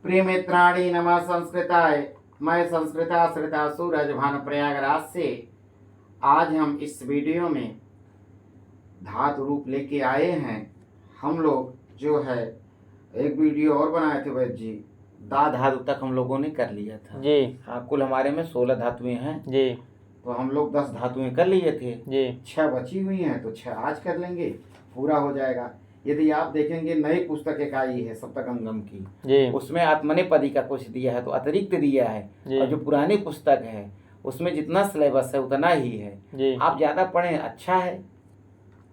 प्रिय मित्राणि नमः संस्कृताय। मैं संस्कृताश्रिता सूरज भानु प्रयागराज से आज हम इस वीडियो में धातु रूप लेके आए हैं। हम लोग जो है एक वीडियो और बनाए थे वैद्य जी, दा धातु तक हम लोगों ने कर लिया था जी। हाँ, कुल हमारे में 16 धातुएं हैं जी। तो हम लोग 10 धातुएं कर लिए थे जी। 6 बची हुई हैं तो 6 आज कर लेंगे, पूरा हो जाएगा। यदि आप देखेंगे नई पुस्तक एक आई है सप्तगंगम की जी। उसमें आत्मनेपदी का कुछ दिया है तो अतिरिक्त दिया है, और जो पुरानी पुस्तक है उसमें जितना सिलेबस है उतना ही है जी। आप ज़्यादा पढ़ें अच्छा है,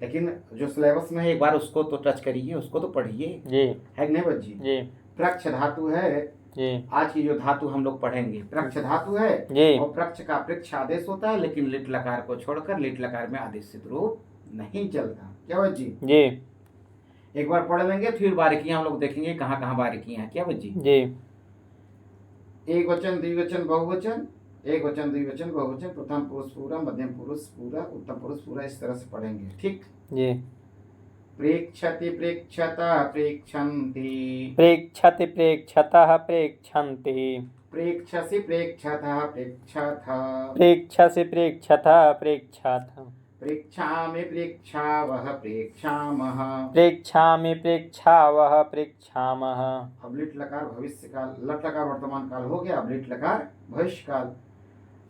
लेकिन जो सिलेबस में है एक बार उसको तो टच करिए, उसको तो पढ़िए, जी। है कि नहीं बच्ची जी। प्रक्ष धातु है जी। आज की जो धातु हम लोग पढ़ेंगे प्रक्ष धातु है जी। और प्रक्ष का प्रक्ष आदेश होता है, लेकिन लिट लकार को छोड़कर लिट लकार में आदेशित रूप नहीं चलता। क्या बच्ची जी। एक बार पढ़ लेंगे फिर बारीकियां हम लोग देखेंगे कहाँ कहाँ बारीकियां हैं। क्या बच्ची जी। एक वचन द्विवचन बहुवचन, एक वचन द्विवचन बहुवचन, प्रथम पुरुष पूरा, मध्यम पुरुष पूरा, उत्तम पुरुष पूरा, इस तरह से पढ़ेंगे। ठीक। जी। प्रेक्षति प्रेक्षता प्रेक्षन्ति, प्रेक्षति प्रेक्षतः प्रेक्षन्ति, प्रेक्षसि प्रेक्षतः प्रेक्षथ, प्रेक्षसि प्रेक्षतः प्रेक्षथ, प्रेक्षामि प्रेक्षावः प्रेक्षामः, प्रेक्षामि प्रेक्षावः प्रेक्षामः। अब लिट लकार भविष्य काल, लट लकार वर्तमान काल हो गया, अब लिट लकार भविष्य काल,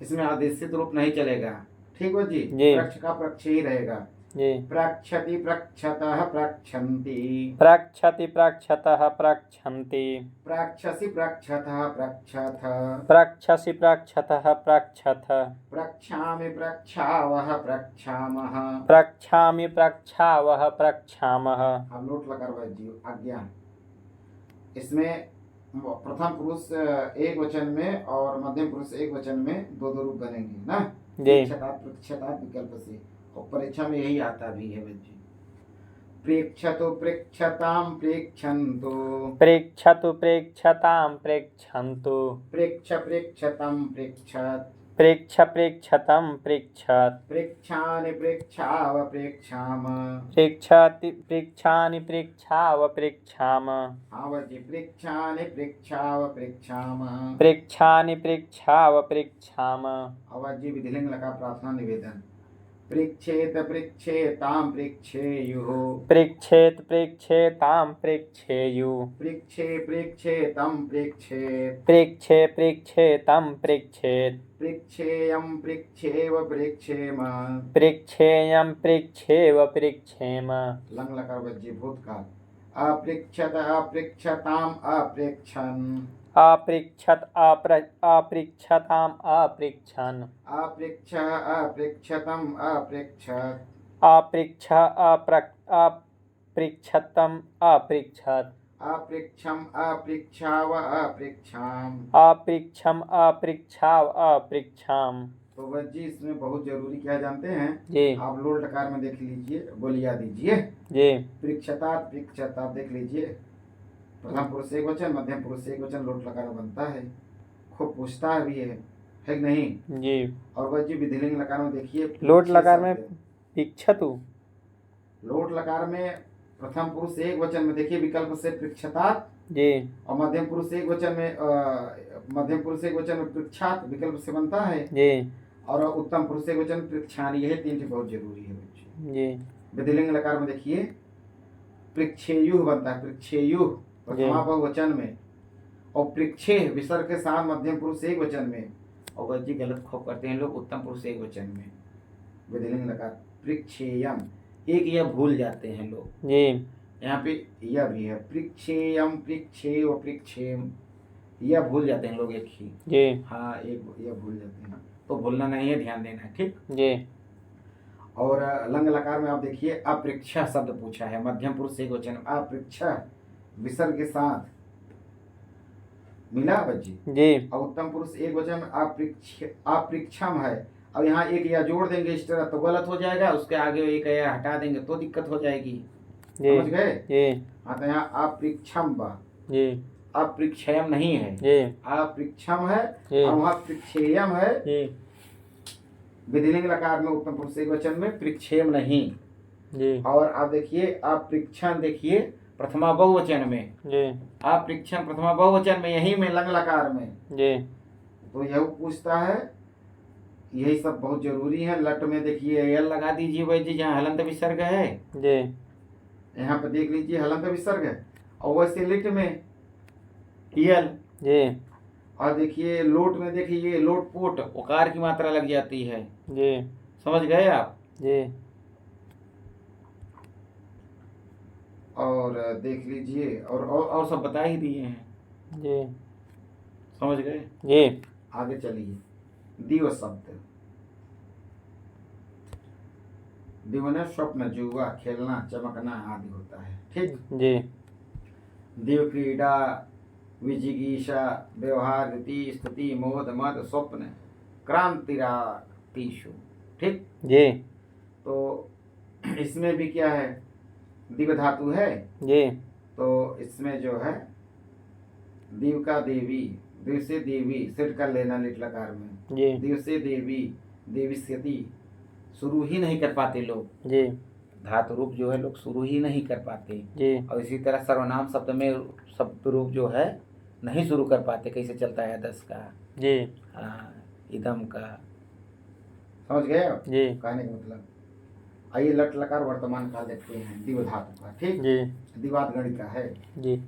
इसमें आदेशित रूप नहीं चलेगा। ठीक हो जी। प्रक्ष का प्रक्ष ही रहेगा। जी। प्रक्षति प्रक्षतः प्रक्षन्ति, प्रक्षति प्रक्षतः प्रक्षन्ति, प्रक्षसि प्रक्षतः प्रक्षथ, प्रक्षसि प्रक्षतः प्रक्षथ, प्रक्षामि प्रक्षावः प्रक्षामः, प्रक्षामि प्रक्षावः प्रक्षामः। अब नोट लगा जी आज्ञा, इसमें प्रथम पुरुष एक वचन में और मध्यम पुरुष एक वचन में दो दो रूप बनेंगे ना। प्रक्षता विकल्प से, और परीक्षा में यही आता भी है बच्चे। प्रेक्षतो प्रेक्षताम प्रेक्षन्तु, प्रेक्षतु प्रेक्षताम प्रेक्षन्तु, प्रेक्ष प्रेक्षतम प्रेक्षत, प्रेक्ष प्रेक्षतम प्रेक्षत, प्रेक्षानि प्रेक्षाव प्रेक्षाम, प्रेक्षति प्रेक्षानि प्रेक्षाव प्रेक्षाम, आवजी प्रेक्षानि प्रेक्षाव प्रेक्षाम, प्रेक्षानि प्रेक्षाव प्रेक्षाम। आवजी विधिलिंग लगा प्रार्थना निवेदन। प्रेक्षेत प्रेक्षेताम प्रेक्षेयुः, प्रेक्षेत प्रेक्षेताम प्रेक्षेयुः, प्रेक्षे प्रेक्षेतम प्रेक्षेत, प्रेक्षे प्रेक्षेतम प्रेक्षेत, प्रेक्षेयं प्रेक्षेव प्रेक्षेम, प्रेक्षेयं प्रेक्षेव प्रेक्षेम। लंग लकार बज्जी भूतकाल। अपृक्षत अपृक्षताम अप्रेक्षन्, अपृक्षत अपृक्षताम अपृक्षन्, अपृक्ष अपृक्षतम अप्रेक्षत, अपृक्ष अपृक्षतम अपृक्षत, अपृक्षम अपृक्षाव अपृक्षाम, अपृक्षम अपृक्षाव अपृक्षाम। तो बज्जी इसमें बहुत जरूरी क्या जानते हैं जी। आप लोल टकार में देख लीजिए, बोलिया दीजिए। जी। पृक्षता पृक्षता देख लीजिए, प्रथम पुरुष एक वचन, मध्यम पुरुष एक वचन, लोट लकार बनता है, खूब पूछता भी है कि नहीं जी। और बज्जी विधिलिंग लकार में देखिए, लोट लकार में पृक्षतु, लोट लकार में प्रथम पुरुष एक वचन में देखिए विकल्प से पृक्षता जी, और मध्यम पुरुष एक वचन में मध्यम पुरुष एक वचन में पृक्षात विकल्प से बनता है जी, और उत्तम पुरुष एक वचन पृक्षानी, यह तीन चीज बहुत जरूरी है बच्चे। जी। विधिलिंग लकार में देखिए पृक्षेयुः बनता है, पृक्षेयुः प्रथमा बहुवचन में, और पृक्षे विसर्ग के साथ मध्यम पुरुष एक वचन में, और बच्चे गलत खूब करते हैं लोग उत्तम पुरुष एक वचन में। विधिलिंग लकार पृक्षेयम, एक यह भूल जाते हैं लोग जी। यहाँ पे यह भी है पृक्षेयम पृक्षे व पृक्षेम, यह भूल जाते हैं लोग एक ही। जी। हाँ एक यह भूल जाते हैं, तो भूलना नहीं है, ध्यान देना है। ठीक। जी। और लंग लकार में आप देखिए अपृक्षा शब्द पूछा है, मध्यम पुरुष एक वचन अपृक्षा विसर्ग के साथ मिला बच्ची जी। और उत्तम पुरुष एक वचन अपृक्षम है। अब यहाँ एक या जोड़ देंगे इस तरह तो गलत हो जाएगा, उसके आगे एक या हटा देंगे तो दिक्कत हो जाएगी। समझ गए। जी। हाँ तो यहाँ अपृक्षम बा, जी। अपृक्षयम नहीं है, जी। अपृक्षम है जी। और वहाँ पृक्षेयम है। जी। विधिलिंग लकार में उत्तम पुरुष एक वचन में पृक्षेम नहीं। जी। और आप देखिए अपृक्षण, देखिए प्रथमा बहुवचन में, जी अपृक्षम प्रथमा बहुवचन में, यही में लंग लकार में। जी तो यह पूछता है, यही सब बहुत जरूरी है। लट में देखिए यल लगा दीजिए भाई जी, जहाँ हलंत विसर्ग है, जी यहाँ पे देख लीजिए हलंत विसर्ग है। और वैसे लिट में यल, जी और देखिए लोट में देखिए लोट पोट उकार की मात्रा लग जाती है। जी समझ गए आप? जी और देख लीजिए, और सब बता ही दिए हैं। जी समझ गए? जी आगे चलिए। दिव शब्द, दिव ने स्वप्न, जुआ, खेलना, चमकना आदि होता है। ठीक। जी दिव क्रीड़ा, विजिगीषा, व्यवहार, रीति, स्तुति, मोद, मद, स्वप्न, क्रांतिरातिशु। ठीक। जी तो इसमें भी क्या है, दिव धातु है। जी तो इसमें जो है दिव का देवी, दिव से देवी सेट कर लेना लिट लकार में। जी दिव से देवी, देविष्यति शुरू ही नहीं कर पाते लोग। जी धातु रूप जो है लोग शुरू ही नहीं कर पाते। जी और इसी तरह सर्वनाम शब्द में शब्द रूप जो है नहीं शुरू कर पाते। कैसे चलता है 10 का, जी हाँ, इदम का। समझ गए आप जी कहने का मतलब? आइए लट लकार वर्तमान काल देखते हैं दिव धातु का। ठीक। जी दिवाद गणित का है। जी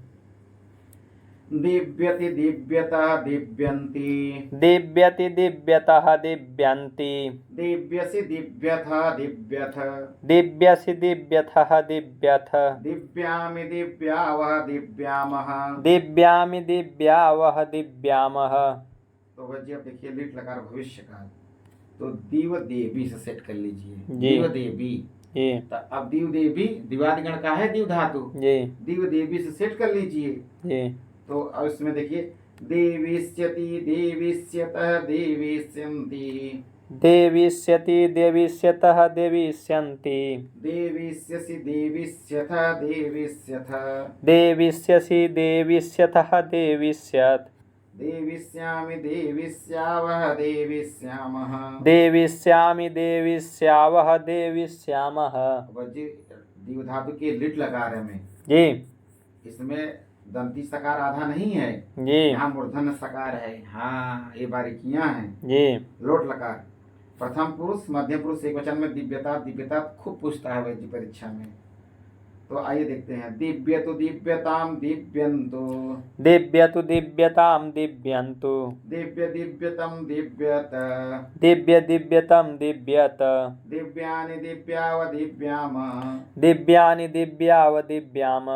दिव्यति, दिव्यता, दिव्यन्ति, दिव्यति दिव्यतः दिव्यन्ति, दिव्यसि, दिव्यथा, दिव्यथ, दिव्यसि दिव्यथः दिव्यथ, दिव्यामि, दिव्यावह, दिव्यामः। दिव्यामि दिव्यावह दिव्यामः। तो बच्चे अब देखिए लिट लकार भविष्य काल, तो दिव देवी से सेट कर लीजिए। जी। दिव देवी, जी तो अब दिव देवी दिवादिगण का है दिव धातु, जी दिव देवी से सेट कर लीजिए। जी तो अब इसमें देखिए देविष्यति, देविष्यतः, देविष्यन्ति, देविष्यति देविष्यतः देविष्यन्ति, देविष्यसि, देविष्यथ, देविष्यथ, देविष्यसि देविष्यतः देविष्यत्, देविष्यामि, देविष्यावः, देविष्यामः। देविष्यामि देविष्यावः देविष्यामः। बच्चे दिव धातु के लिट लकार है में, जी इसमें दंती सकार आधा नहीं है, जी यहाँ मूर्धन्य सकार है। हाँ, ये बारीकियां हैं। जी लोट लकार प्रथम पुरुष, मध्यम पुरुष एक वचन में दिव्यता, दिव्यता खूब पूछता है वैद्य परीक्षा में। तो आइए देखते हैं। दिव्यतु, दिव्यताम, दिव्यन्तु, दिव्यतु दिव्यतां दिव्यन्तु, दिव्य, दिव्यतम, दिव्यत, दिव्य दिव्यतं दिव्यत, दिव्यानि, दिव्याव, दिव्याम। दिव्यानि दिव्याव दिव्याम।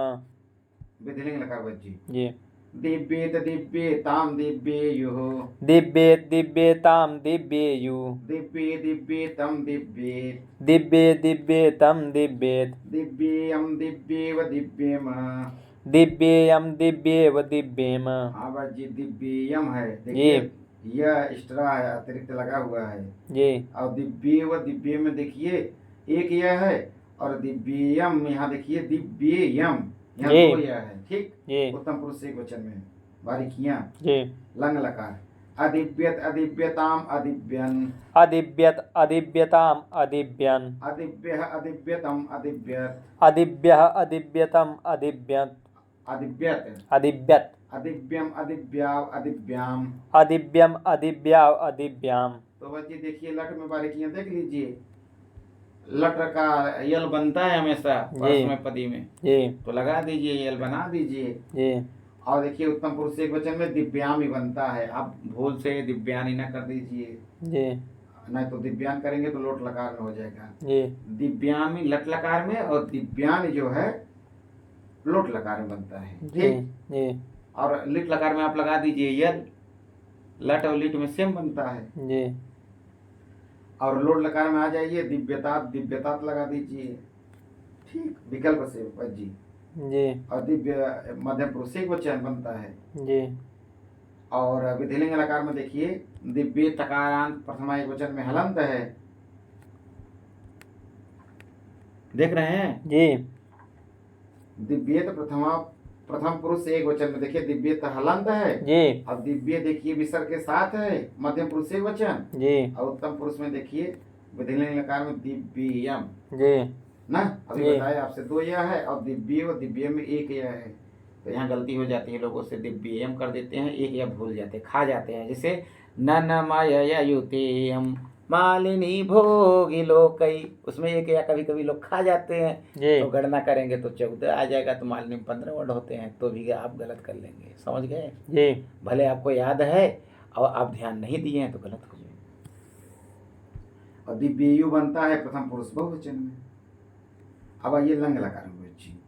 विधिलिंग लकार बच्ची। जी दिव्येत, दिव्येताम, दिव्येयुः, दिव्येत दिव्येतां दिव्येयुः, दिव्ये, दिव्येतम, दिव्येत, दिव्ये दिव्येतं दिव्येत्, दिव्येयम, दिव्येव, दिव्येम। दिव्येयं दिव्येव दिव्येम। हाँ बच्ची, दिव्येयम है, देखिए यह एक्स्ट्रा है, अतिरिक्त लगा हुआ है। जी और दिव्येव, दिव्य में देखिए एक यह है, और दिव्येयम यहाँ देखिए दिव्येयम, यहाँ जी। दो यह है। ठीक। जी उत्तम पुरुष एक वचन में बारीकियां। जी लंग लकार अदिव्यत, अदिव्यताम, अदिव्यन, अदिव्यत अदिव्यताम् अदिव्यन्, अदिव्यः, अदिव्यतम, अदिव्यत, अदिव्यः अदिव्यतम् अदिव्यत्, अदिव्यत, अदिव्यत्, अदिव्यम, अदिव्याव, अदिव्याम। अदिव्यम् अदिव्याव अदिव्याम्। तो बच्चे देखिए लट में बारीकियां देख लीजिए। लट का यल बनता है हमेशा परस्मै पदी में, जी तो लगा दीजिए, यल बना दीजिए। जी और देखिए उत्तम पुरुष एक वचन में दिव्याम ही बनता है। आप भूल से दिव्यानी ना कर दीजिए, जी नहीं तो दिव्यान करेंगे तो लोट लकार में हो जाएगा। जी दिव्यामी लट लकार में, और दिव्यान जो है लोट लकार में बनता है। जी ठीक। जी और लिट लकार में आप लगा दीजिए यल, लट और लिट में सेम बनता है। जी और लोट लकार में आ जाइए, दिव्यतात, दिव्यतात लगा दीजिए। ठीक, विकल्प से जी। जी और दिव्य मध्यम पुरुष एक वचन बनता है। जी और विधिलिंग लकार में देखिए दिव्य तकारांत प्रथमा एक वचन में हलंत है। देख रहे हैं? जी दिव्येत प्रथम पुरुष एक वचन में देखिए दिव्येत हलंत है। जी अब दिव्य देखिए विसर्ग के साथ है, मध्यम पुरुष एक वचन। जी और उत्तम पुरुष में देखिए विधिलिंग लकार में दिव्यम। जी ना। अभी जी। बताया आपसे 2 या है और दिव्य में 1 या है, तो यहाँ गलती हो जाती है लोगों से, दिव्यम कर देते हैं, 1 या भूल जाते हैं, खा जाते हैं। जैसे न माया युतेयम मालिनी भोगी लोकई, उसमें 1 या कभी कभी लोग खा जाते हैं। जी। तो गणना करेंगे तो 14 आ जाएगा, तो मालिनी में 15 वर्ड होते हैं, तो भी आप गलत कर लेंगे। समझ गए? जी। भले आपको याद है और आप ध्यान नहीं दिए हैं तो गलत हो जाएगा। और दिव्ययु बनता है प्रथम पुरुष बहुवचन में। अब आइए लंग लकार में बच्ची।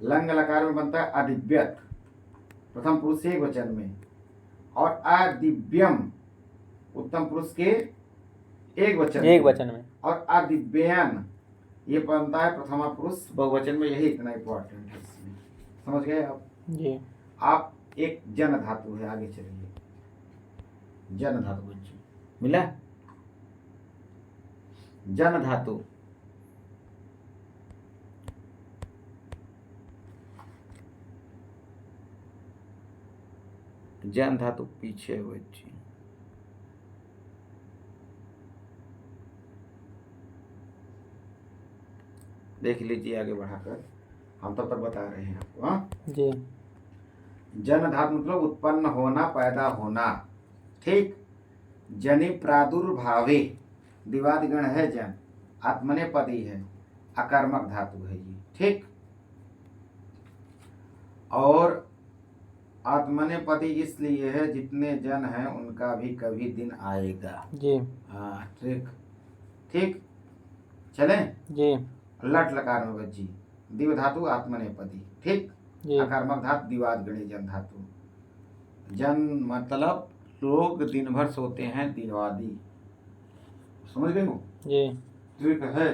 लंग लकार में बनता है अदिव्यत, प्रथम पुरुष एक वचन में, और अदिव्यम उत्तम पुरुष के एक वचन में, और अदिव्यन ये बनता है प्रथमा पुरुष बहुवचन में। यही इतना इंपॉर्टेंट है इसमें। समझ गए आप? जी। आप एक जन धातु है, आगे चलिए। जन धातु बच्चे मिला? जन धातु जन धातु पीछे है बच्चे, देख लीजिए आगे बढ़ाकर, हम तब तक बता रहे हैं आपको। हाँ जी। जन धातु मतलब उत्पन्न होना, पैदा होना। ठीक। जनि प्रादुर्भावे, दिवादिगण है जन, आत्मनेपदी है, अकर्मक धातु है ये। ठीक। और आत्मनेपदी इसलिए है जितने जन हैं उनका भी कभी दिन आएगा। जी। हाँ ठीक। ठीक चलें। जी। लट लकार में बच्ची दिव धातु आत्मनेपदी। ठीक। जी। अकर्मक धातु दिवादगणी जन धातु। जन मतलब लोग दिन भर सोते हैं, दिनवादी। समझ गए हो? जी। ठीक है।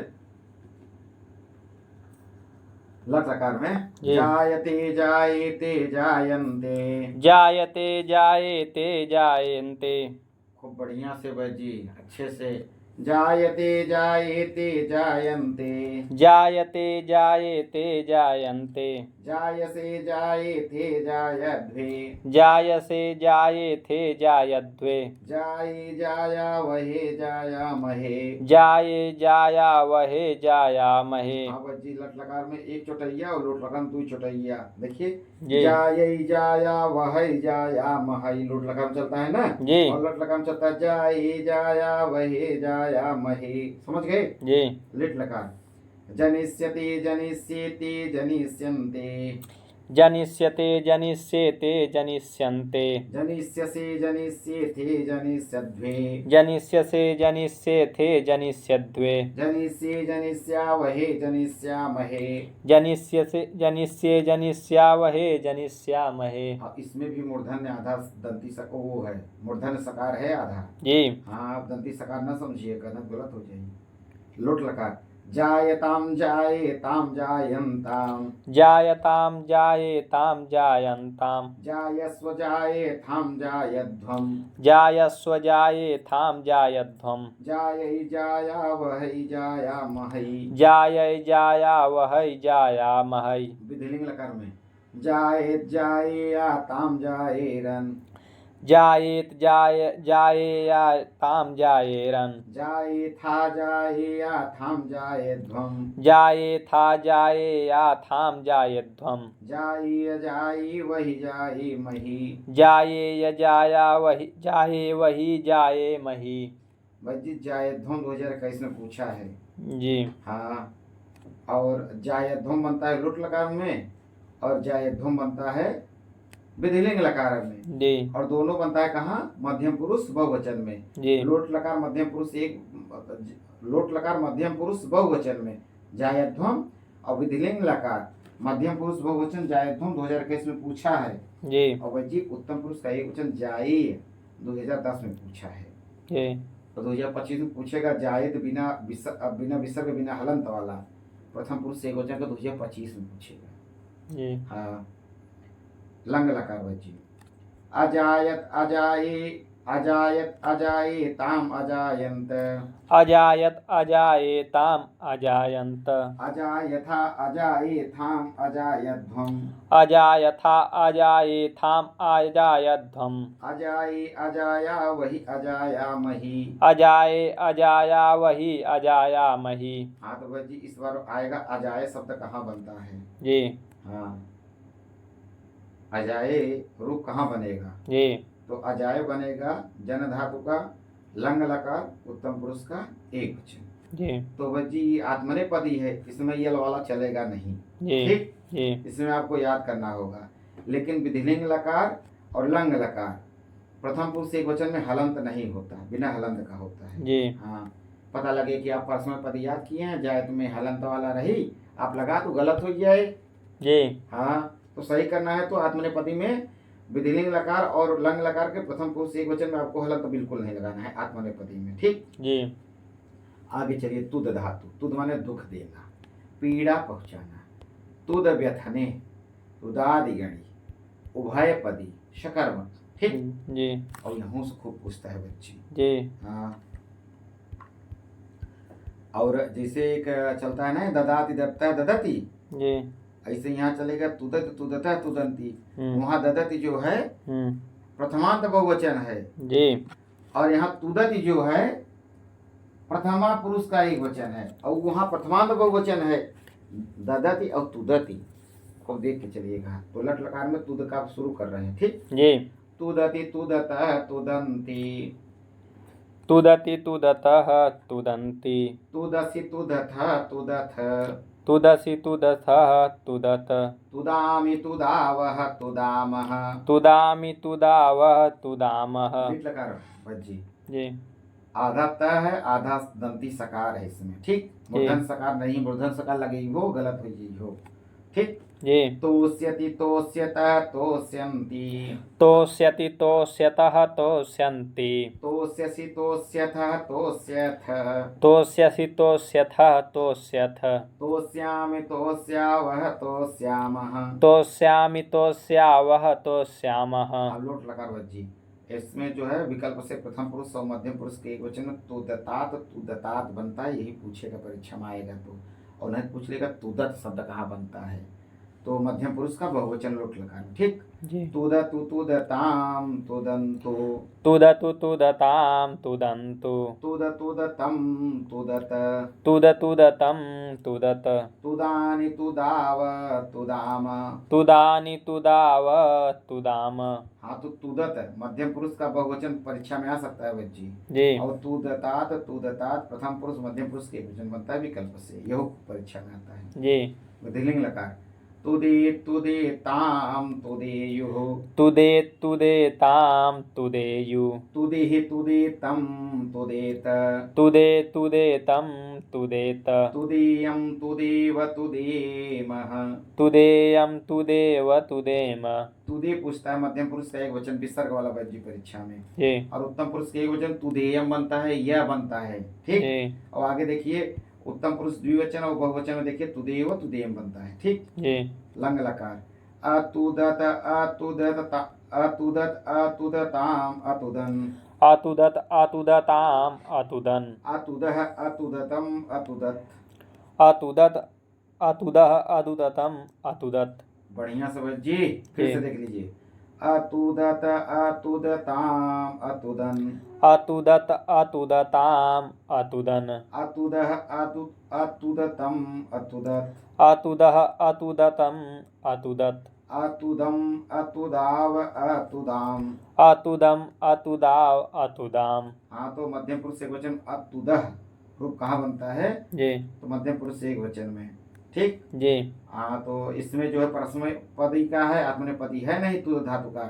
लट लकार में जी। जायते जायेते जायन्ते। जायते जायेते जायन्ते। खूब बढ़िया से बजी, अच्छे से। जायते जायेते जायन्ते। जायते जायेते जायन्ते। जायसे जायेथे जायध्वे। जायसे जायेथे जायध्वे। जाये जाया वहे जाया महे। जाये जाया वहे जायामहे। हाँ बच्ची लट लकार में 1 चौटैया और लोट लकार में 2 चौटैया। देखिए जी। जाये जाया वहे जाया महे, लोट लकार में चलता है ना जी। और लट लकार में चलता है जाये जाया वहे जाया महे। समझ गए? जी। लिट लकार जनिष्यते जनिष्येते जनिष्यन्ते। जनिष्यते जनिष्येते जनिष्यन्ते। जनिष्यसे जनिष्येथे जनिष्यध्वे। जनिष्यसे जनिष्येथे जनिष्यध्वे। जनिष्ये जनिष्यावहे जनिष्यामहे। जनिष्यसे जनिष्ये जनिष्यावहे जनिष्यामहे। हाँ इसमें भी मूर्धन्य आधा दंती वो है, मूर्धन्य सकार है आधा। जी। हाँ आप दंती सकार न समझिएगा, न गलत हो जाएगी। लोट लकार जायताम जायेताम जायन्ताम। जायताम जायेताम जायन्ताम। जायस्व जायेथाम जायध्वम। जायस्व जायेथाम जायध्वम। जायै जाया वहै जायामहै। जायै जायावहै जायामहै। विधिलिंग लकार में जायेत जायेयाताम जायेरन। जायेत जायेयाताम जायेरन। जायेथा जायेयाथाम जायध्वम। जायेथा जायेयाथाम जायध्वम। जाये जायी वही जायी मही। जाये जाया वही जाये वही जाये मही। भाई जायध्वम 2021 में पूछा है। जी। हाँ और जायध्वम बनता है लुट लकार में और जायध्वम बनता है विधिलिंग लकार में। जी। और दोनों बनता है कहाँ? मध्यम पुरुष बहुवचन में। जी। लोट लकार मध्यम पुरुष लोट लकार मध्यम पुरुष बहुवचन में जायध्वम, और विधिलिंग लकार मध्यम पुरुष बहुवचन जायध्वम 2021 में पूछा है। जी। और वही उत्तम पुरुष का एक वचन जाये 2010 में पूछा है। जी। तो 2025 में पूछेगा जायद बिना विसर्ग बिना हलंत वाला प्रथम पुरुष एक वचन का 2025 में पूछेगा। जी। हाँ लंग लकार बच्ची अजायत अजाये अजायत अजायेताम अजायन्त अजायत अजायेताम अजायन्त अजायथा अजायेथाम अजायध्वम अजायथा अजायेथाम अजायध्वम अजाये अजाया वही अजायामहि। अजाये अजाया वही अजायामहि। हाँ तो भाई जी इस बार आएगा अजाय शब्द कहाँ बनता है? जी हाँ अजाये रूप कहाँ बनेगा? जी तो अजाय बनेगा जन धातु का लंग लकार उत्तम पुरुष का एक वचन। जी तो भाई जी आत्मनेपदी है, इसमें यल वाला चलेगा नहीं। जी ठीक, जी इसमें आपको याद करना होगा। लेकिन विधिलिंग लकार और लंग लकार प्रथम पुरुष एक वचन में हलंत नहीं होता, बिना हलंत का होता है। जी हाँ पता लगे कि आप परसों में पद याद किए हैं, जाए तुम्हें हलंत वाला रही आप लगा तो गलत हो जाए। जी हाँ तो सही करना है तो आत्मनेपदी में विधिलिंग लकार और लंग लकार के प्रथम पुरुष एक वचन में आपको हलंत बिल्कुल नहीं लगाना है आत्मनेपदी में। ठीक, जी आगे चलिए। तुद धातु, तुद माने दुख देना, पीड़ा पहुंचाना। तुद व्यथने, तुदादिगणी, उभयपदी, शकर्म। ठीक, जी और यहाँ से खूब पूछता है बच्ची। जी हाँ और जैसे एक चलता है ना ददाति दत्ता ददती, जी ऐसे यहाँ चलेगा तुदत तुदता तुदंती। वहाँ ददती जो है प्रथमांत बहुवचन है जी और यहाँ तुदती जो है प्रथमा पुरुष का एक वचन है और वहाँ प्रथमांत बहुवचन है ददती और तुदती। खूब देख के चलिएगा। तो लट लकार में तुद का शुरू कर रहे हैं। ठीक, जी तुदति तुदता तुदंती, तुदति तुदतः तुदन्ति, तुदसि तुदथ तुदथ, तुदसि तुदथः तुदत, तुदामि तुदावह तुदामह। तुदामि तुदावः तुदामः। बीट लकार बज्जी जी आधा त है आधा दंती सकार है इसमें। ठीक, मूर्धन सकार नहीं, मूर्धन सकार लगेगी वो गलत हो गई हो। ठीक, जी तोष्यति तोष्यतः तोष्यन्ति, तोष्यति तोष्यतः तोष्यन्ति, तोष्यसि तोष्यथः तोष्यथ, तोष्यसि तोष्यथः तोष्यथ, तोष्यामि तोष्यावह तोष्यामः। तोष्यामि तोष्यावः तोष्यामः। अब लोट लकार बज्जी इसमें जो है विकल्प से प्रथम पुरुष और मध्यम पुरुष के एक वचन में तुदतात बनता है। यही पूछेगा परीक्षा में आएगा तो, और नहीं पूछ लेगा तुदत शब्द कहाँ बनता है, तो मध्यम पुरुष का बहुवचन लोट लकार। ठीक, जी तुदतु तुदताम तुदंतो, तुदतु तुदताम तुदन्तु, तुदतुदतम तुदत, तुदतुदतं तुदत, तुदानि तुदाव तुदाम। तुदानि तुदाव तुदाम। हाँ तो तुदत मध्यम पुरुष का बहुवचन परीक्षा में आ सकता है बच्ची जी और तुदतात तुदतात प्रथम पुरुष मध्यम पुरुष के वचन बनता है विकल्प से, यह परीक्षा में आता है। जी विधिलिंग लकार तुदे तुदे ताम तुदेयुः, तुदे तुदे ताम तुदेयु, तुदेहि तुदे तम तुदेत, तुदे तुदे तम तुदेत, तुदेयम तुदेव तुदेमः। तुदेयम तुदेव तुदेम। तुदे पूछता है मध्यम पुरुष का एक वचन विसर्ग वाला बच्ची परीक्षा में, जी और उत्तम पुरुष का एक वचन तुदेयम बनता है, यह बनता है। ठीक, जी और आगे देखिए उत्तम पुरुष द्विवचन और बहुवचन में देखिए तुदेव तुदेम बनता है। ठीक, जी लंग लकार अतुदत अतुदत अतुदत अतुदताम अतुदन, अतुदत अतुदताम अतुदन, अतुदह अतुदतम अतुदत। अतुदत अतुदह अतुदतम अतुदत। बढ़िया समझ जी, फिर से देख लीजिए। अतुदत अतुदताम अतुदन, अतुदत अतुदताम अतुदन, अतुदह अतुदतम अतुदत, अतुदह अतुदतम अतुदत, अतुदम अतुदाव अतुदाम। अतुदम अतुदाव अतुदाम। हाँ तो मध्यम पुरुष एक वचन अतुदह रूप कहाँ बनता है? जी तो मध्यम पुरुष एक वचन में। ठीक, जी हाँ तो इसमें जो है परस्मय पदी का है, आत्मनेपदी है नहीं तुद धातु का,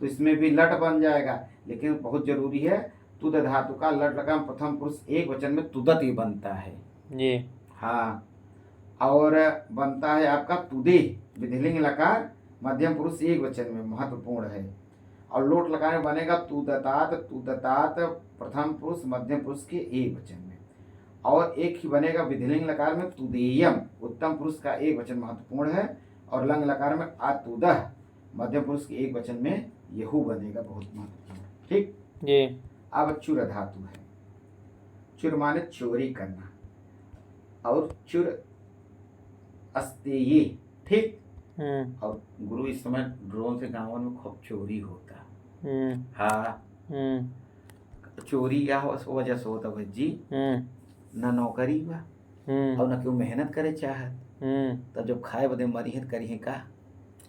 तो इसमें भी लट बन जाएगा। लेकिन बहुत जरूरी है तुद धातु का लट लगा प्रथम पुरुष एक वचन में तुदत ही बनता है। जी हाँ, और बनता है आपका तुदे विधिलिंग लकार मध्यम पुरुष एक वचन में, महत्वपूर्ण है। और लोट लगाने बनेगा तुदतात तुदतात प्रथम पुरुष मध्यम पुरुष के एक वचन में, और एक ही बनेगा विधिलिंग लकार में तुदेयम उत्तम पुरुष का एक वचन महत्वपूर्ण है, और लंग लकार में अतुदह मध्यम पुरुष के एक वचन में यहू बनेगा बहुत महत्वपूर्ण। ठीक, जी अब चुर धातु है। चुर माने चोरी करना, और चुर अस्तेयी, ठीक। और गुरु इस समय ड्रोन से गाँव में खूब चोरी होता। हाँ, चोरी या वजह से होता भाई जी, न नौकरी बा और न क्यों मेहनत करे चाहत, तब जब खाए बदे मरी है करी है का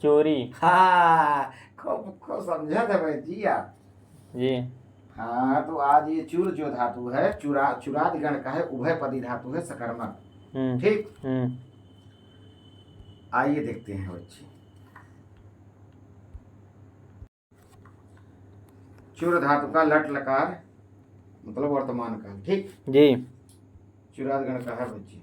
चोरी। हाँ, खूब खूब समझा था भाई जी आप जी। हाँ, तो आज ये चूर जो धातु है चुराद गण का है, उभयपदी धातु है, सकर्मक, ठीक। आइए देखते हैं बच्चे, चूर धातु का लट लकार मतलब वर्तमान काल, ठीक जी। चुराद गण का है बच्चे।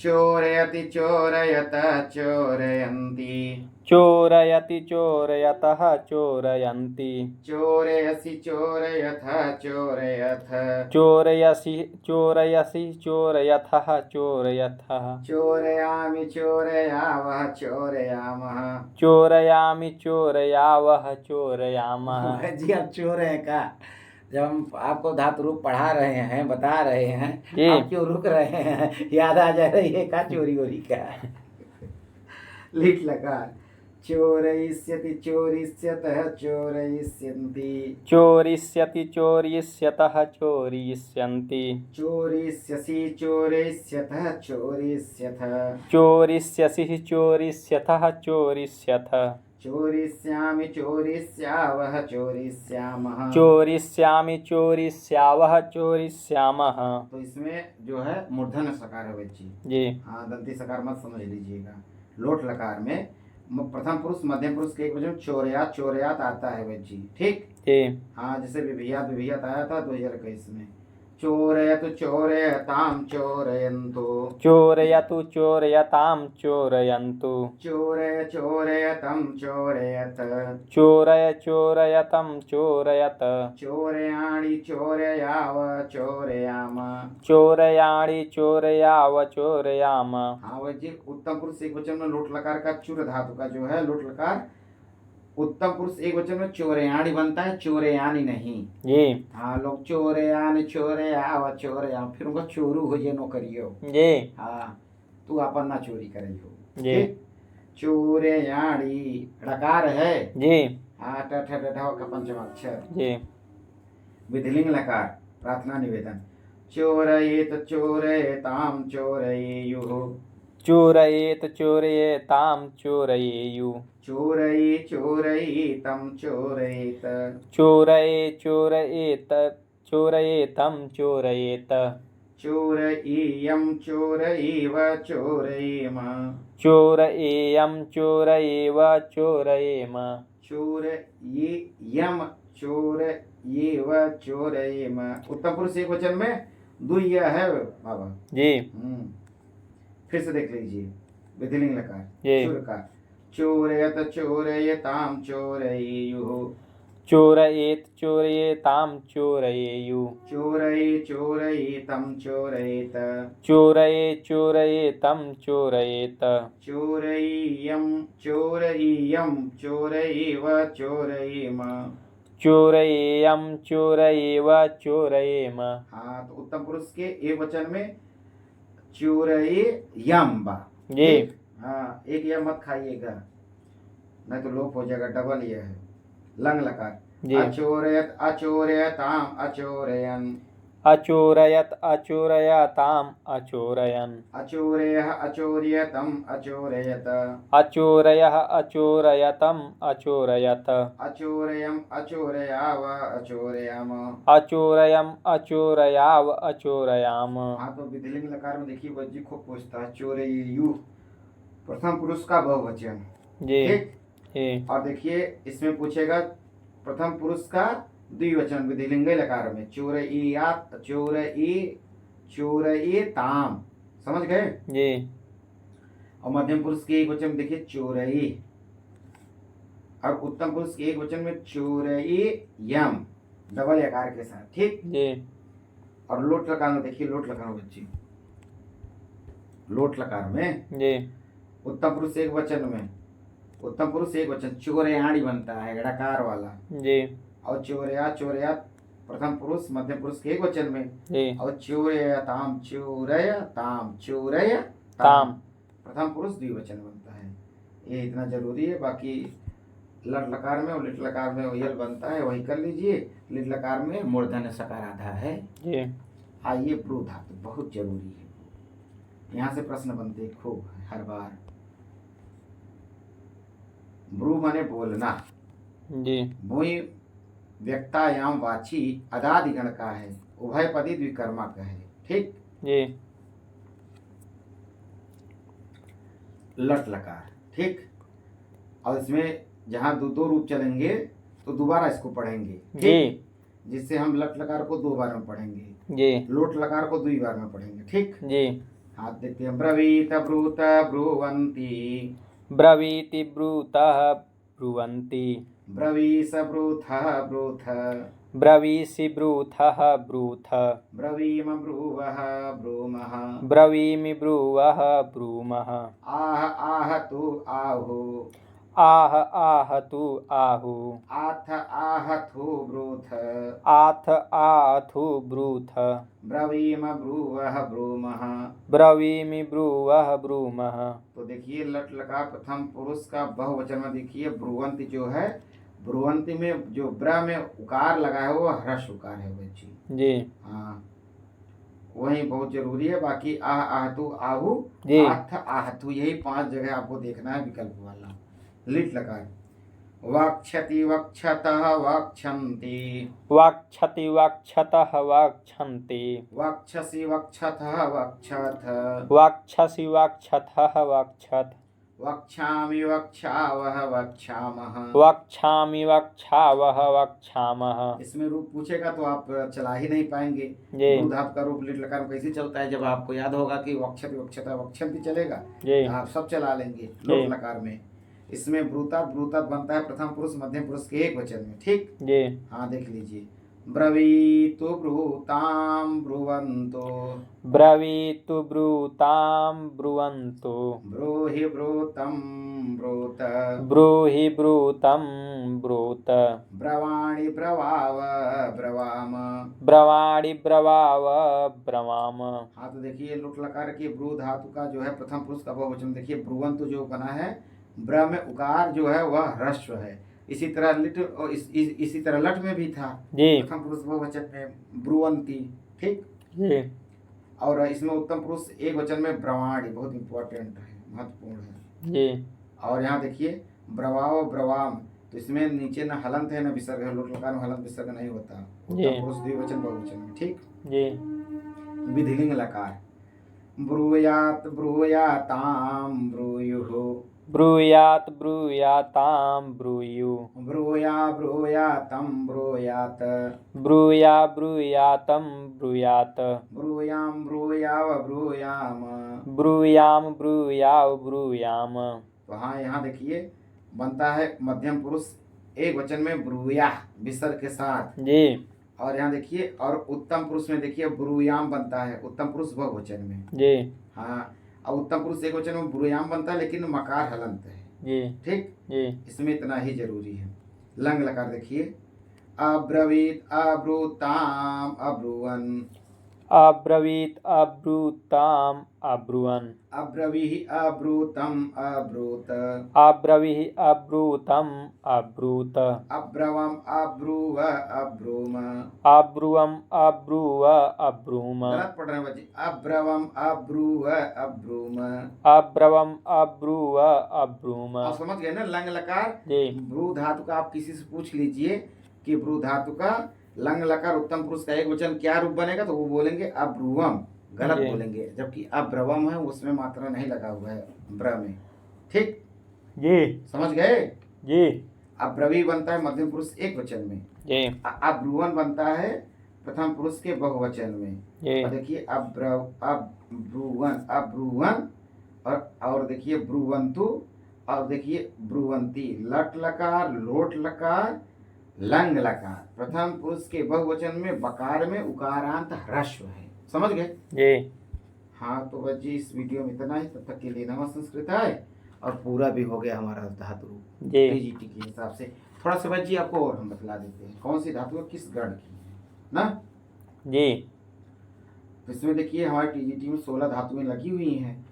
चोरयति चोरयत चोरयन्ति, चोरयति चोरयतः चोरयन्ति, चोरयसि चोरयथ चोरयथ, चोरयसि चोरयसि चोरयथः चोरयथः, चोरयामि चोरयावः चोरयामः, चोरयामि चोरयावः चोरयामः। जी आप चोर है का? जब हम आपको धातु रूप पढ़ा रहे हैं, बता रहे हैं, आप क्यों रुक रहे हैं? याद आ जा रही है का चोरी वोरी का? लिट लगा चोरयिष्यति चोरिष्यतः चोरयिष्यन्ति, चोरिष्यति चोरिष्यतः चोरिष्यन्ति, चोरिष्यसि चोरिष्यतः चोरिष्यथ, चोरिष्यसि चोरिष्यतः चोरिष्यथ, चोरिष्यामि चोरिष्यावः चोरिष्यामः, चोरिष्यामि चोरिष्यावः चोरिष्यामः। तो इसमें जो है मूर्धन्य सकार है बच्ची जी। हाँ, दंती सकार मत समझ लीजिएगा। लोट लकार में प्रथम पुरुष मध्यम पुरुष के एक वचन चोरयात चोरयात आता है बच्ची, ठीक। जी। हाँ, जैसे विभियात विभियात आया था 2021 में। चोरयतु चोरयताम चोरयन्तु, चोरयतु चोरयताम चोरयन्तु, चोरय चोरयतं चोरयत, चोरय चोरयतं चोरयत, चोरयाणि चोरयाव चोरयाम, चोरयाणि चोरयाव चोरयाम। हाँ बच्चे, उत्तम पुरुष एक वचन में लोट लकार का चुर धातु का जो है लोट लकार उत्तम पुरुष एक वचन में चोरयाणी बनता है, चोरयानी नहीं। जी। हाँ, लोग चोरयान चोरयाव चोरयाम, फिर उनका चोरू हो जे नौकरियो। जी। हाँ, तू अपन ना चोरी करे हो। जी। चोरयाणी ड़कार है। जी। हाँ, ट ठ ढ का पंचमाक्षर। जी। विधिलिंग लकार प्रार्थना निवेदन। चोरयेत चोरयेताम चोरयेयुः, चोरयेत चोरयेताम चोरयेयुः, चोरये चोरयेतं चोरयेत, चोरये चोरयेत चोरयेतं चोरयेत, चोरयेयं चोरयेव चोरयेम, चोरयेयं चोरयेव चोरयेम, चोरयेयं चोरयेव चोरयेम। उत्तम पुरुष एक वचन में दुई है बाबा जी। फिर से देख लीजिए, विधिलिंग लकार जी। चुर का। चोरयत चोरयताम चोरयेयुः, चोरयेत चोरयेताम चोरयेयुः, चोरये चोरयेतं चोरयेत, चोरये चोरयेतं चोरयेत, चोरयेयं चोरयेयं चोरयेव चोरयेम, चोरयेयं चोरयेव चोरयेम। हाँ, तो उत्तम पुरुष के एक वचन में चोरयेयं बा। जी। हाँ, एक यह मत खाइएगा नहीं तो लोप हो जाएगा, डबल यह है। लंग लकार जी। अचोरयत अचोरयताम अचोरयन्, अचोरयत अचोरयताम अचोरयन्, अचोरयः अचोरयतं अचोरयत, अचोरयः अचोरयतम् अचोरयत, अचोरयम् अचोरयाव अचोरयाम, अचोरयम् अचोरयाव अचोरयाम। हाँ, तो विधिलिंग लकार में देखिए बच्ची खूब पूछता है चोरयेयुः प्रथम पुरुष का बहुवचन, जी। ठीक। जी। और देखिए इसमें पूछेगा प्रथम पुरुष का द्विवचन विधिलिंग लकार में चोरयेयात चोरयेताम, समझ गए। जी। और मध्यम पुरुष के एक वचन में देखिए चोरये, और उत्तम पुरुष के एक वचन में चोरयेयं डबल यकार के साथ, ठीक। जी। और लोट लकार में देखिए, लोट लकार में बच्ची लोट लकार में जी। उत्तम पुरुष एक वचन में उत्तम पुरुष एक वचन चोरयाणी बनता है ड़कार वाला, जी। और चोरया चोरया प्रथम पुरुष मध्यम पुरुष के एक वचन में, जी और चूरयताम चूरयताम चूरयताम ताम प्रथम पुरुष द्विवचन बनता है। ये इतना जरूरी है। बाकी लट लकार में और लिट लकार में यल बनता है, वही कर लीजिए। लिट लकार में मूर्धन्य सकार आधा है। जी आइए ब्रू धातु बहुत जरूरी है, यहाँ से प्रश्न बनते खूब हर बार। ब्रू माने बोलना, जी भूई व्यक्तायाम वाची अदादिगण का है, उभयपदी द्विकर्मक है। ठीक। जी लट लकार। ठीक। और इसमें जहाँ दो रूप चलेंगे तो दोबारा इसको पढ़ेंगे। जी जिससे हम लट लकार को 2 बार में पढ़ेंगे, जी लोट लकार को 2 बार में पढ़ेंगे। ठीक। जी हाथ देखते हैं। ब्रवीत ब्रूत ब्रुवंती, ब्रवीति ब्रूतः ब्रुवन्ति, ब्रवीस ब्रूथ ब्रूथ, ब्रवीसि ब्रूथः ब्रूथ, ब्रवीम ब्रुवः ब्रूमः, ब्रवीमि ब्रुवः ब्रूमः, आह आह तु आहु, आह आहतु आहु, आथ आह थु ब्रूथ, आथ आथु ब्रूथ, ब्रवीम ब्रुवः ब्रूमः। ब्रवीमि ब्रुवः ब्रूमः। तो देखिए लट लकार प्रथम पुरुष का बहुवचन में देखिए ब्रुवंती जो है, ब्रुवंती में जो ब्र में उकार लगा है वो ह्रस्व उकार है बच्ची। जी हाँ, वही बहुत जरूरी है। बाकी आह आहतु आहु, जी आथ आहतु, यही 5 जगह आपको देखना है विकल्प वाला। लिट लकार वक्षति वक्षतः वक्षन्ति, वक्षति वक्षतः वक्षन्ति, वक्षसि वक्षतः वक्षथ, वक्षसि वक्षतः वक्षत, वक्षामि वक्षावः वक्षामः। वक्षामि वक्षावः वक्षामः। इसमें रूप पूछेगा तो आप चला ही नहीं पाएंगे। जी ब्रू धातु का रूप लिट लकार में कैसे चलता है, जब आपको याद होगा कि वक्षति वक्षतः वक्षन्ति चलेगा जी आप सब चला लेंगे लोट लकार में। इसमें ब्रूता ब्रूता बनता है प्रथम पुरुष मध्यम पुरुष के एक वचन में। ठीक। जी हाँ देख लीजिए। ब्रवीतु ब्रूताम ब्रुवन्तो, ब्रवीतु ब्रूतां ब्रुवन्तु, ब्रूहि ब्रूतम ब्रूत, ब्रूहि ब्रूतं ब्रूत, ब्रवाणि ब्रवाव ब्रवाम। ब्रवाणि ब्रवाव ब्रवाम। हाँ तो देखिए लुट लकार के ब्रू धातु का जो है प्रथम पुरुष का बहुवचन देखिए ब्रुवंतु जो बना है, ब्र में उकार जो है वह ह्रस्व है। इसी तरह लिट और इसी तरह लट में भी था जी प्रथम पुरुष बहुवचन में ब्रुवंती। ठीक। जी और इसमें उत्तम पुरुष एक वचन में ब्रवाणी, बहुत इंपॉर्टेंट है, महत्वपूर्ण है। जी और यहाँ देखिए ब्रवाव ब्रवाम, तो इसमें नीचे न हलंत है न विसर्ग है। लोट लकार में हलंत विसर्ग नहीं होता उत्तम पुरुष द्विवचन बहुवचन में। ठीक। जी विधिलिंग लकार ब्रूयात ब्रूयाताम ब्रूयुः, ब्रूयात् ब्रूयातां ब्रूयु, ब्रूया ब्रूयातम ब्रूयात, ब्रूया ब्रूयातं ब्रूयात्, ब्रूयाम ब्रूयाव ब्रूयाम। ब्रूयाम ब्रूयाव ब्रूयाम। तो हाँ यहाँ देखिए बनता है मध्यम पुरुष एक वचन में ब्रूया विसर्ग के साथ। जी और यहाँ देखिए और उत्तम पुरुष में देखिए ब्रूयाम बनता है उत्तम पुरुष बहुवचन में। जी हाँ, और उत्तम पुरुष एक वचन में ब्रूयाम बनता है लेकिन मकार हलंत है। जी ठीक। जी इसमें इतना ही जरूरी है। लंग लकार देखिए अब्रवीत अब्रूताम अब्रुवन, अब्रवीत् अब्रूताम् अब्रुवन्, अब्रवीहि अब्रूतम अब्रूत, अब्रवीः अब्रूतम् अब्रूत, अब्रवम अब्रुव अब्रूम। अब्रुवम् अब्रुव अब्रूम, गलत पढ़ रहे हैं बच्चे। अब्रवम अब्रुव अब्रूम। अब्रवम् अब्रुव अब्रूम। आप समझ गए ना लंग लकार जी ब्रू धातु का। आप किसी से पूछ लीजिए कि ब्रू धातु का लंग लकार उत्तम पुरुष का एक वचन क्या रूप बनेगा, तो वो बोलेंगे अब्रुवम, गलत जी। बोलेंगे। जबकि अब्रवम है उसमें मात्रा नहीं लगा हुआ है ब्र में। ठीक। जी समझ गए। जी अब्रवी बनता है मध्यम पुरुष एक वचन में, जी अब्रुवन बनता है प्रथम पुरुष के बहुवचन में। जी और देखिए अब्रुवन अब्रुवन, और देखिए ब्रुवंतु, और देखिए ब्रुवंती। लट लकार लोट लकार लंग लकार प्रथम पुरुष के बहुवचन में बकार में उकारांत ह्रस्व है। समझ गए। जी हाँ तो बस जी इस वीडियो में इतना ही। तब तक के लिए नमः संस्कृत है और पूरा भी हो गया हमारा धातु रूप जी टीजीटी के हिसाब से। थोड़ा सा बस जी आपको और हम बतला देते हैं कौन सी धातु किस गण की है। ना। जी। इसमें देखिए हमारे टीजीटी में 16 धातुएं लगी हुई हैं।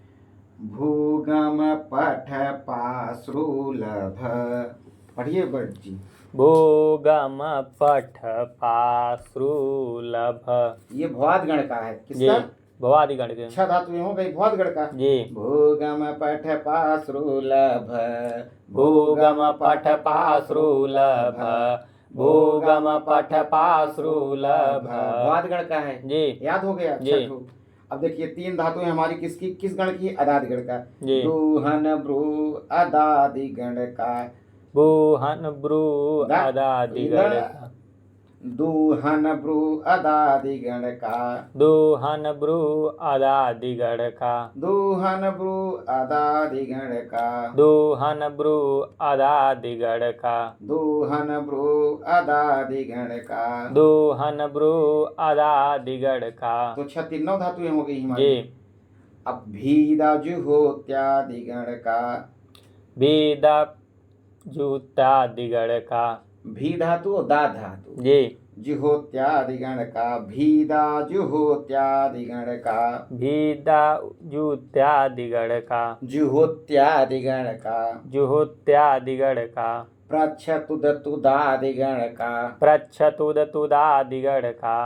भूगम पठ पाश्रु लभ, पढ़िए बट जी। भूगम पठ पाश्रु लभ। ये भवाद गण का है, जी। किसका? भवादि गण के। 6 धातुएं हो गई भवाद गण का। जी। भूगम पठ पाश्रु लभ, भूगम पठ पाश्रु लभ, भूगम पठ पाश्रु लभ। भवाद गण का है जी। याद हो गया। जी। छठो। अब देखिए 3 धातुएं हमारी किसकी, किस गण की? अदादि गण का। जी। दूहन भ्रू अदादि गण का। भूहन भ्रू अदादि गण का। दूहन भ्रू अदादि गण का। दूहन भ्रू अदादि गण का। दूहन भ्रू अदादि गण का। दूहन भ्रू अदादि गण का। दूहन भ्रू अदादि गण का। दूहन भ्रू अदादि गण का। तो 9 धातुएं हो गई हमारी। जी। अब भीदा जुहोत्यादि गण का। भीदा जूत्यादि गण का। भी धातु और दा धातु। जी। जुहोत्यादि गण का। भीदा जुहोत्यादि गण का। भीदा जूत्यादि गण का। जुहोत्यादि गण का। जुहोत्यादि गण का। प्रच्छतुदतुदादि गण का। प्रच्छतुदतुदादि गण का।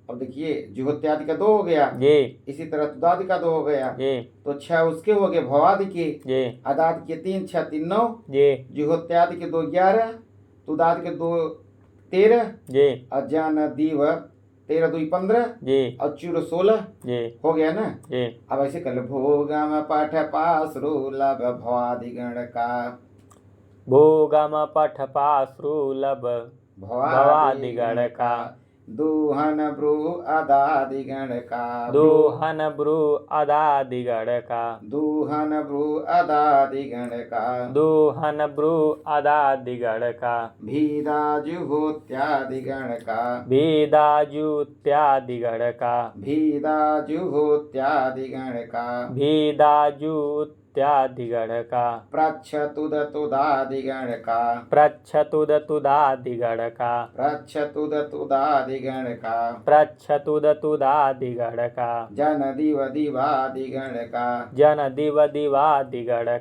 अब देखिए जुहोत्यादि का 2 हो गया। जी। इसी तरह तुदादि का 2 हो गया। जी। तो 6 उसके हो गए भवादि के। जी। अदादि के 3, 6 3 9। जी। जुहोत्यादि के 2 11, तुदादि के 2 13। जी। और जान दीव 13 2 15। जी। और चूर 16 जी। हो गया ना। जी। अब ऐसे कर लो। भोगम पठ पाश्रु लभ भवादि गण का। भूगम पठ पाश्रु लभ भवादि गण का। दूहन भ्रू अदादि गण का। दूहन भ्रू अदादि गण का। दूहन भ्रू अदादि गण का। दूहन भ्रू अदादि गण का। भीदा जुहोत्यादि गण का। भीदा जूत्यादि गण का। भीदा जुहोत्यादि गण का। भीदा जूत्यादि गण का। प्रच्छतुदतुदादि गण का। प्रच्छतुदतुदादि गण का। प्रच्छतुदतुदादि गण का। प्रच्छतुदतुदादि गण का। जन दिव दिवादि गण का। जन दिव दिवादि गण